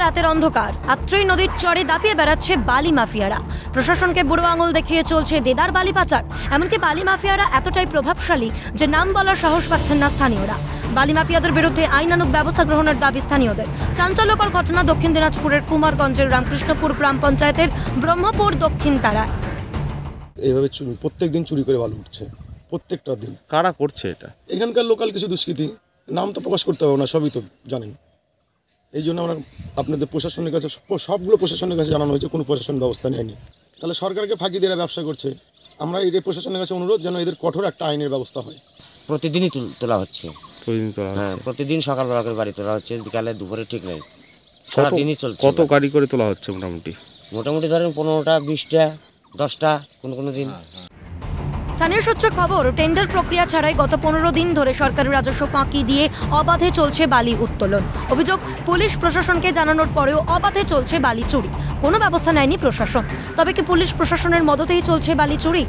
রাতের অন্ধকার, আত্রেই নদীর চরে দাপিয়ে বেড়াচ্ছে বালি মাফিয়ারা। প্রশাসনকে বুড়ো আঙুল দেখিয়ে চলছে দেদার বালি পাচার। এমনকি বালি মাফিয়ারা এতটাই প্রভাবশালী যে নাম বলার সাহস পাচ্ছেন না স্থানীয়রা। বালি মাফিয়াদের বিরুদ্ধে আইনানুগ ব্যবস্থা গ্রহণের দাবি স্থানীয়দের। চাঞ্চল্যকর ঘটনা দক্ষিণ দিনাজপুরের কুমারগঞ্জের রামকৃষ্ণপুর গ্রাম পঞ্চায়েতের ব্রহ্মপুর দক্ষিণ তারায়। এইভাবে প্রত্যেক দিন চুরি করে বালু উঠছে, প্রত্যেকটা দিন। কারা করছে এটা? এখানকার লোকাল কিছু দুষ্কৃতী, নাম তো প্রকাশ করতে হবে না, সবই তো জানেন। এই জন্য আমরা আপনাদের প্রশাসনের কাছে, সবগুলো প্রশাসনের কাছে জানানো হয়েছে, কোনো প্রশাসন ব্যবস্থা নেয়নি। তাহলে সরকারকে ফাঁকি দিয়ে ব্যবসা করছে। আমরা এই প্রশাসনের কাছে অনুরোধ যেন এদের কঠোর একটা আইনের ব্যবস্থা হয়। প্রতিদিনই তোলা হচ্ছে, প্রতিদিন সকালবেলা করে বাড়ি তোলা হচ্ছে, বিকালে দুপুরে ঠিক নেই, সারাদিনই চলছে। কত গাড়ি করে তোলা হচ্ছে? মোটামুটি ধরেন 15টা, 20টা, 10টা, কোনো দিন। স্থানীয় সূত্রে খবর, টেন্ডার প্রক্রিয়া ছাড়াই গত 15 দিন ধরে সরকারি রাজস্ব ফাঁকি দিয়ে অবাধে চলছে বালি উত্তোলন। অভিযোগ, পুলিশ প্রশাসনকে জানানোর পরেও অবাধে চলছে বালি চুরি, কোনো ব্যবস্থা নেয়নি প্রশাসন। তবে কি পুলিশ প্রশাসনের মদতেই চলছে বালি চুরি?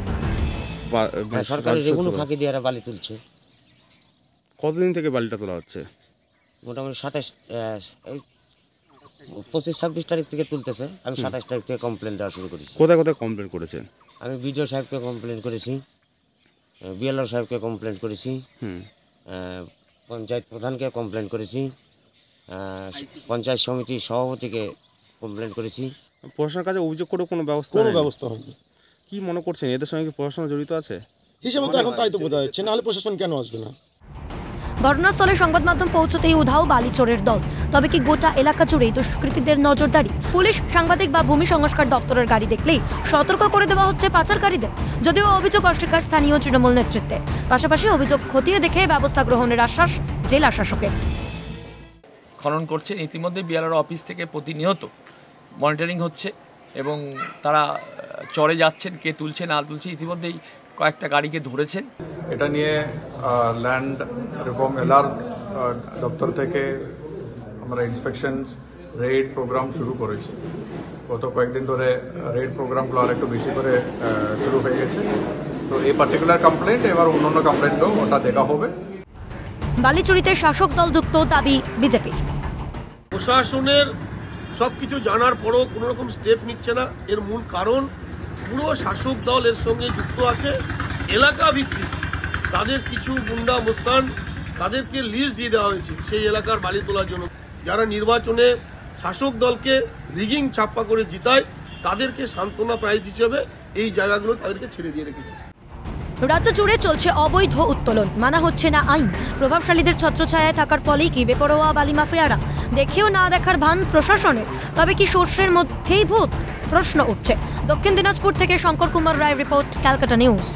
সরকারি রেগুলো ফাঁকি দিয়ে এরা বালি তুলছে। কতদিন থেকে বালিটা তোলা হচ্ছে? মোটামুটি 25-26 তারিখ থেকে তুলতেছে। আমি 27 তারিখ থেকে কমপ্লেন দেওয়া শুরু করেছি। কোথায় কোথায় কমপ্লেন করেছেন? আমি বিডিও সাহেবকে কমপ্লেন করেছি, বিএলআর সাহেবকে কমপ্লেন করেছি, পঞ্চায়েত প্রধানকে কমপ্লেন করেছি, পঞ্চায়েত সমিতির সভাপতিকে কমপ্লেন করেছি। প্রশাসনের কাছে অভিযোগ করে কোনো ব্যবস্থা হয়নি। কি মনে করছেন, এদের সঙ্গে কি প্রশাসন জড়িত আছে হিসেবে? তো এখন তাই তো বোঝা যাচ্ছে, নাহলে প্রশাসন কেন আসবে না? ঘটনাস্থলে সংবাদ মাধ্যম পৌঁছতেই উধাও বালি চোরের দল। তবে কি গোটা এলাকা জুড়েই দুষ্কৃতীদের নজরদারি? পুলিশ, সাংবাদিক বা ভূমি সংস্কার দপ্তরের গাড়ি দেখলেই সতর্ক করে দেওয়া হচ্ছে পাচারকারীদের। যদিও অভিযোগ অস্বীকার স্থানীয় তৃণমূল নেতৃত্বে। পাশাপাশি অভিযোগ খতিয়ে দেখে ব্যবস্থা গ্রহণের আশ্বাস জেলা শাসকের। খনন করছে, ইতিমধ্যে বিএলআর অফিস থেকে প্রতিনিয়ত মনিটরিং হচ্ছে এবং তারা চরে যাচ্ছেন, কে তুলছে না তুলছে, ইতিমধ্যেই কয়েকটা গাড়িকে ধরেছেন। এটা নিয়ে ল্যান্ড রিফর্ম এলআর দপ্তর থেকে আমরা ইন্সপেকশন রেড প্রোগ্রাম শুরু করেছি। গত কয়েকদিন ধরে রেড প্রোগ্রামগুলো আর একটু বেশি করে শুরু হয়ে গেছে। তো এই পার্টিকুলার কমপ্লেন্ট এবার অন্যান্য কমপ্লেন্টও ওটা দেখা হবে। বালি চুরিতে শাসক দল যুক্ত দাবি বিজেপি। প্রশাসনের সবকিছু জানার পরও কোনো রকম স্টেপ নিচ্ছে না। এর মূল কারণ পুরো শাসক দল এর সঙ্গে যুক্ত আছে। এলাকা ভিত্তিক তাদের কিছু গুন্ডা মোস্তান, তাদেরকে লিস্ট দিয়ে দেওয়া হয়েছে সেই এলাকার বালি তোলার জন্য। যারা নির্বাচনে শাসক দলকে রিগিং ছাপ্পা করে জিতায়, তাদেরকে সান্ত্বনা প্রাইজ হিসেবে এই জায়গাগুলো তাদেরকে ছেড়ে দিয়ে রেখেছে। রাজ্য জুড়ে চলছে অবৈধ উত্তোলন, মানা হচ্ছে না আইন। প্রভাবশালীদের ছত্রছায়ায় থাকার ফলেই কি বেপরোয়া বালি মাফিয়ারা? দেখেও না দেখার ভান প্রশাসনের। তবে কি সর্ষের মধ্যেই ভূত? প্রশ্ন উঠছে। দক্ষিণ দিনাজপুর থেকে শঙ্কর কুমার রায় রিপোর্ট, ক্যালকাটা নিউজ।